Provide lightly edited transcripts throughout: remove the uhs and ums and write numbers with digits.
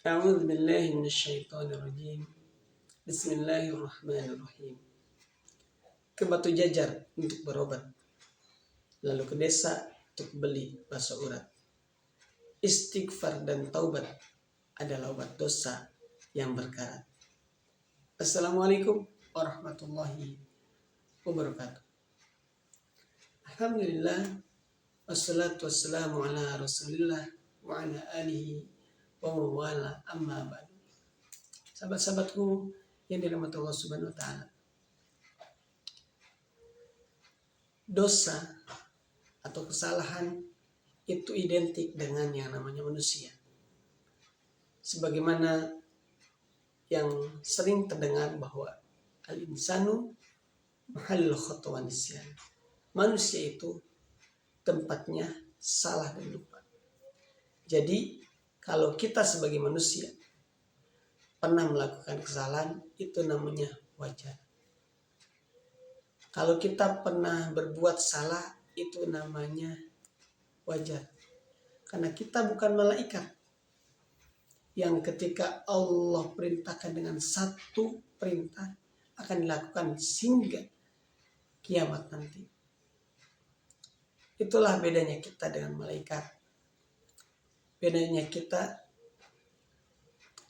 A'udzu billahi minasyaitonir rajim. Bismillahirrahmanirrahim. Ke Batu Jajar untuk berobat, lalu ke desa untuk beli bakso urat. Istighfar dan taubat adalah obat dosa yang berkarat. Assalamualaikum warahmatullahi wabarakatuh. Alhamdulillah, wassalatu wassalamu ala rasulillah wa ala alihi wa mawala amma ba'du. Sahabat-sahabatku yang dirahmati Allah Subhanahu wa taala. Dosa atau kesalahan itu identik dengan yang namanya manusia. Sebagaimana yang sering terdengar bahwa al-insanu mahallul khata' wa nisyan. Manusia itu tempatnya salah dan lupa. Jadi kalau kita sebagai manusia pernah melakukan kesalahan, itu namanya wajar. Kalau kita pernah berbuat salah, itu namanya wajar. Karena kita bukan malaikat yang ketika Allah perintahkan dengan satu perintah akan dilakukan sehingga kiamat nanti. Itulah bedanya kita dengan malaikat. Bedanya kita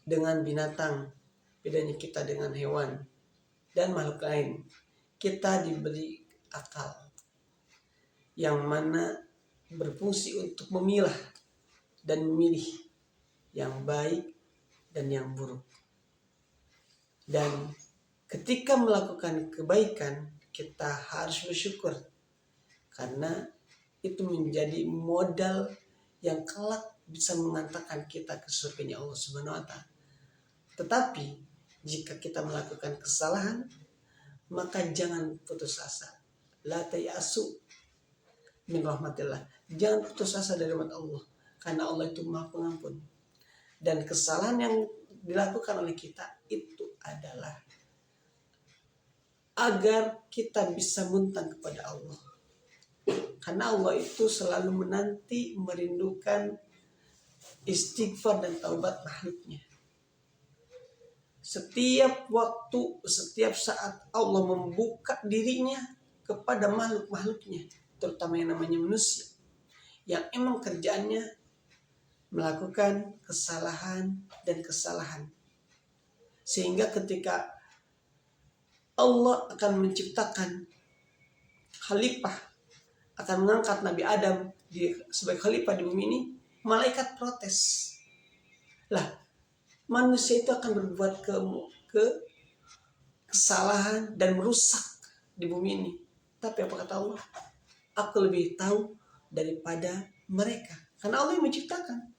dengan binatang, bedanya kita dengan hewan dan makhluk lain. Kita diberi akal yang mana berfungsi untuk memilah dan memilih yang baik dan yang buruk. Dan ketika melakukan kebaikan, kita harus bersyukur karena itu menjadi modal yang kelak bisa mengantarkan kita ke surganya Allah Subhanahu wa taala. Tetapi jika kita melakukan kesalahan, maka jangan putus asa. La tayasu min rahmatillah. Jangan putus asa dari rahmat Allah, karena Allah itu Maha Pengampun. Dan kesalahan yang dilakukan oleh kita itu adalah agar kita bisa muntang kepada Allah. Karena Allah itu selalu menanti, merindukan istighfar dan taubat makhluknya. Setiap waktu, setiap saat Allah membuka dirinya kepada makhluk-makhluknya, terutama yang namanya manusia, yang emang kerjaannya melakukan kesalahan dan kesalahan. Sehingga ketika Allah akan menciptakan khalifah, akan mengangkat Nabi Adam sebagai khalifah di bumi ini, malaikat protes. Lah, manusia itu akan berbuat kesalahan dan merusak di bumi ini. Tapi apa kata Allah? Aku lebih tahu daripada mereka. Karena Allah yang menciptakan.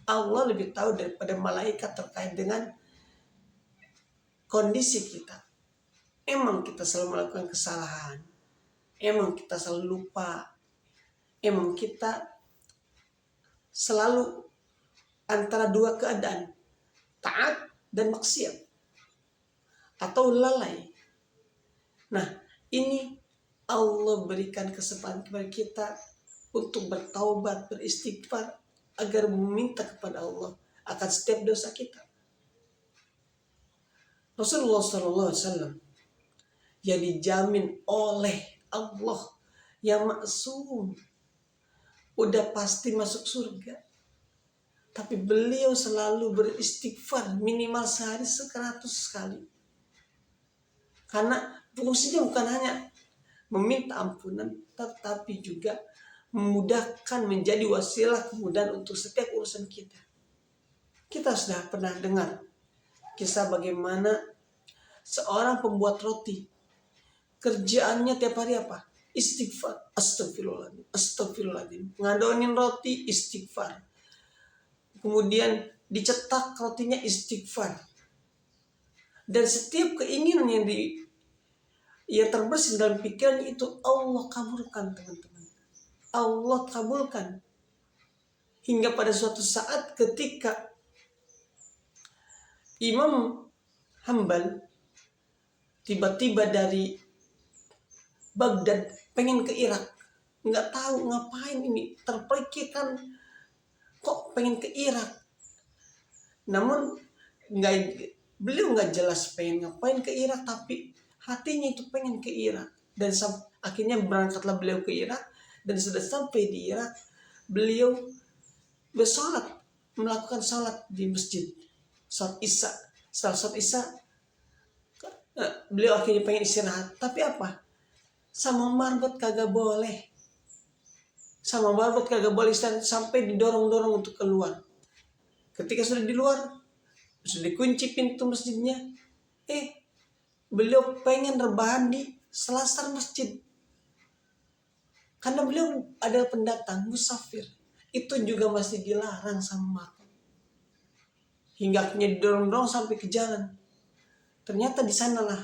Allah lebih tahu daripada malaikat terkait dengan kondisi kita. Emang kita selalu melakukan kesalahan. Emang kita selalu lupa. Emang kita selalu antara dua keadaan. Taat dan maksiat atau lalai. Nah, ini Allah berikan kesempatan kepada kita untuk bertaubat, beristighfar agar meminta kepada Allah akan setiap dosa kita. Rasulullah SAW yang dijamin oleh Allah yang maksum, udah pasti masuk surga. Tapi beliau selalu beristighfar minimal sehari 100 kali. Karena fungsinya bukan hanya meminta ampunan, tetapi juga memudahkan, menjadi wasilah kemudahan untuk setiap urusan kita. Kita sudah pernah dengar kisah bagaimana seorang pembuat roti. Kerjaannya tiap hari apa? Istighfar. Astagfirullahaladzim. Astagfirullahaladzim. Ngadonin roti, istighfar. Kemudian dicetak rotinya, istighfar. Dan setiap keinginan yang terbersit dalam pikirannya itu Allah kabulkan, teman-teman. Allah kabulkan. Hingga pada suatu saat ketika Imam Hambal tiba-tiba dari Baghdad pengen ke Irak. Nggak tahu ngapain ini. Terpikirkan kok pengen ke Irak. Namun nggak beliau nggak jelas pengen ngapain ke Irak, tapi hatinya itu pengen ke Irak. Dan akhirnya berangkatlah beliau ke Irak, dan sudah sampai di Irak beliau bersolat, melakukan sholat di masjid, sholat isya. Setelah sholat isya beliau akhirnya pengen istirahat, tapi apa, sama marbot kagak boleh, sampai didorong-dorong untuk keluar. Ketika sudah di luar, sudah dikunci pintu masjidnya, beliau pengen rebahan di selasar masjid, karena beliau adalah pendatang musafir. Itu juga masih dilarang sama marbot, hingga akhirnya didorong-dorong sampai ke jalan. Ternyata di sanalah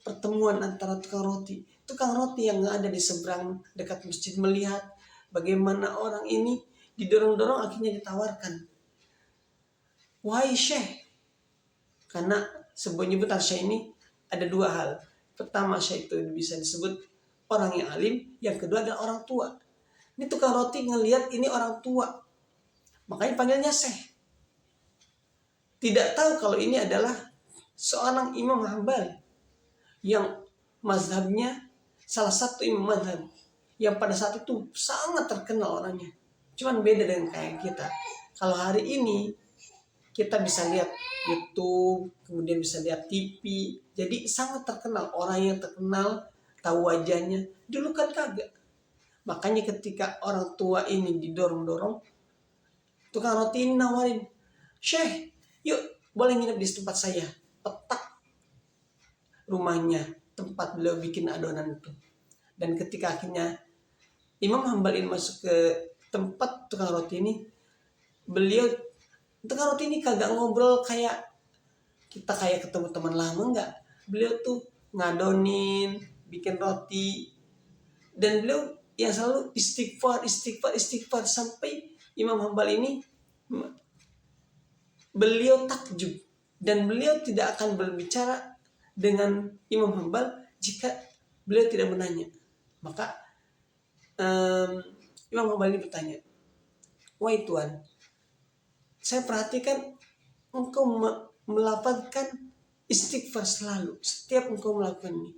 pertemuan antara tukang roti yang ada di seberang dekat masjid, melihat bagaimana orang ini didorong-dorong, akhirnya ditawarkan, wahai Syekh, karena sebuah nyebutan Syekh ini ada dua hal. Pertama, Syekh itu bisa disebut orang yang alim, yang kedua adalah orang tua. Ini tukang roti ngelihat ini orang tua, makanya panggilnya Syekh. Tidak tahu kalau ini adalah seorang Imam Hambali, yang mazhabnya salah satu imam mazhab yang pada saat itu sangat terkenal orangnya. Cuman beda dengan kayak kita. Kalau hari ini kita bisa lihat YouTube, kemudian bisa lihat TV, jadi sangat terkenal, orang yang terkenal, tahu wajahnya. Dulu kan kagak. Makanya ketika orang tua ini didorong-dorong, tukang roti ini nawarin, Syekh, yuk boleh nginep di tempat saya. Petak rumahnya, tempat beliau bikin adonan itu. Dan ketika akhirnya Imam Hambal ini masuk ke tempat tukang roti ini, tukang roti ini kagak ngobrol kayak kita kayak ketemu teman lama, enggak. Beliau tuh ngadonin, bikin roti, dan beliau yang selalu istighfar sampai Imam Hambal ini beliau takjub, dan beliau tidak akan berbicara dengan Imam Hambal jika beliau tidak menanya. Maka Imam Hambal ini bertanya, wahai Tuan, saya perhatikan engkau melafazkan istighfar selalu setiap engkau melakukan ini.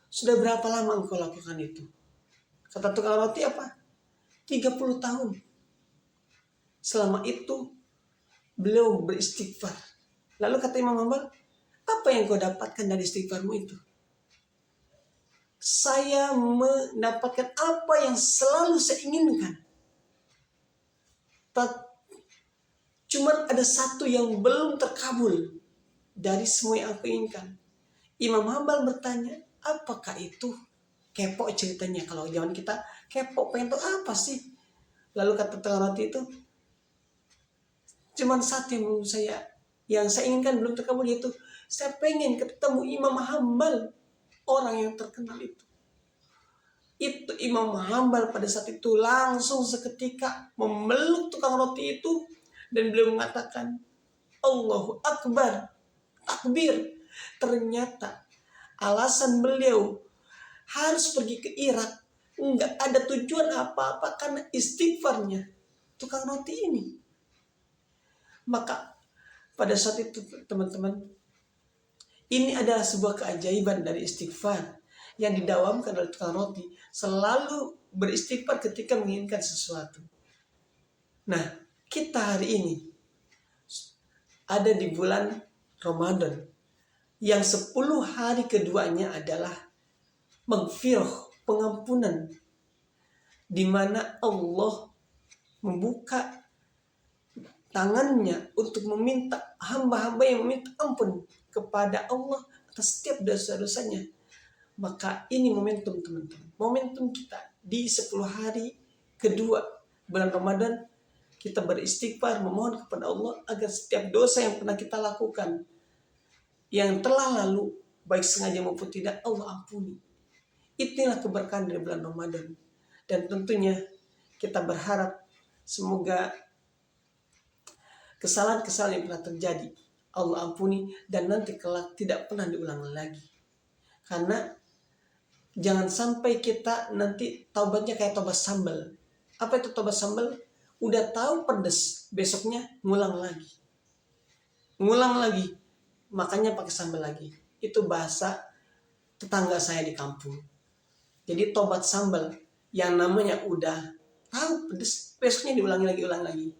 Sudah berapa lama engkau lakukan itu? Kata tukang roti, apa? 30 tahun. Selama itu beliau beristighfar. Lalu kata Imam Hambal, apa yang kau dapatkan dari istighfarmu itu? Saya mendapatkan apa yang selalu saya inginkan. Cuma ada satu yang belum terkabul dari semua yang aku inginkan. Imam Hambal bertanya, apakah itu? Kepo ceritanya. Kalau zaman kita kepo, pengen tahu apa sih? Lalu kata tukang roti itu, cuman satu yang saya inginkan belum terkabul, yaitu saya pengen ketemu Imam Hambal, orang yang terkenal itu. Itu Imam Hambal pada saat itu langsung seketika memeluk tukang roti itu, dan beliau mengatakan, Allahu Akbar, takbir. Ternyata alasan beliau harus pergi ke Irak nggak ada tujuan apa-apa, karena istighfarnya tukang roti ini. Maka pada saat itu teman-teman, ini adalah sebuah keajaiban dari istighfar yang didawamkan oleh tukang roti. Selalu beristighfar ketika menginginkan sesuatu. Nah, kita hari ini ada di bulan Ramadan, yang 10 hari keduanya adalah maghfirah, pengampunan, di mana Allah membuka tangannya untuk meminta hamba-hamba yang meminta ampun kepada Allah atas setiap dosa-dosanya. Maka ini momentum teman-teman, momentum kita di 10 hari kedua bulan Ramadan, kita beristighfar, memohon kepada Allah agar setiap dosa yang pernah kita lakukan, yang telah lalu, baik sengaja maupun tidak, Allah ampuni. Inilah keberkahan dari bulan Ramadan. Dan tentunya kita berharap semoga kesalahan-kesalahan yang pernah terjadi Allah ampuni, dan nanti kelak tidak pernah diulang lagi. Karena jangan sampai kita nanti taubatnya kayak taubat sambal. Apa itu taubat sambal? Udah tahu pedes, besoknya ngulang lagi. ngulang lagi, makannya pakai sambal lagi. Itu bahasa tetangga saya di kampung. Jadi tobat sambal, yang namanya udah tahu pedes, besoknya diulangi lagi, ulang lagi.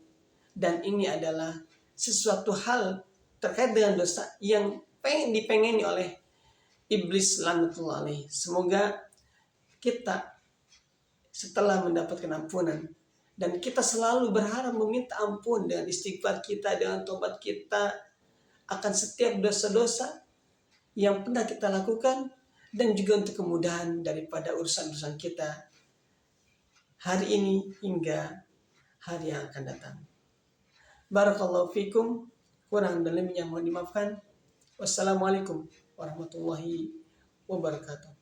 Dan ini adalah sesuatu hal terkait dengan dosa yang dipengeni oleh iblis laknatullah alaih. Semoga kita setelah mendapatkan ampunan, dan kita selalu berharap meminta ampun dengan istighfar kita, dengan tobat kita akan setiap dosa-dosa yang pernah kita lakukan, dan juga untuk kemudahan daripada urusan-urusan kita hari ini hingga hari yang akan datang. Barakallahu fikum, kurang dan lebihnya mohon dimaafkan. Wassalamualaikum warahmatullahi wabarakatuh.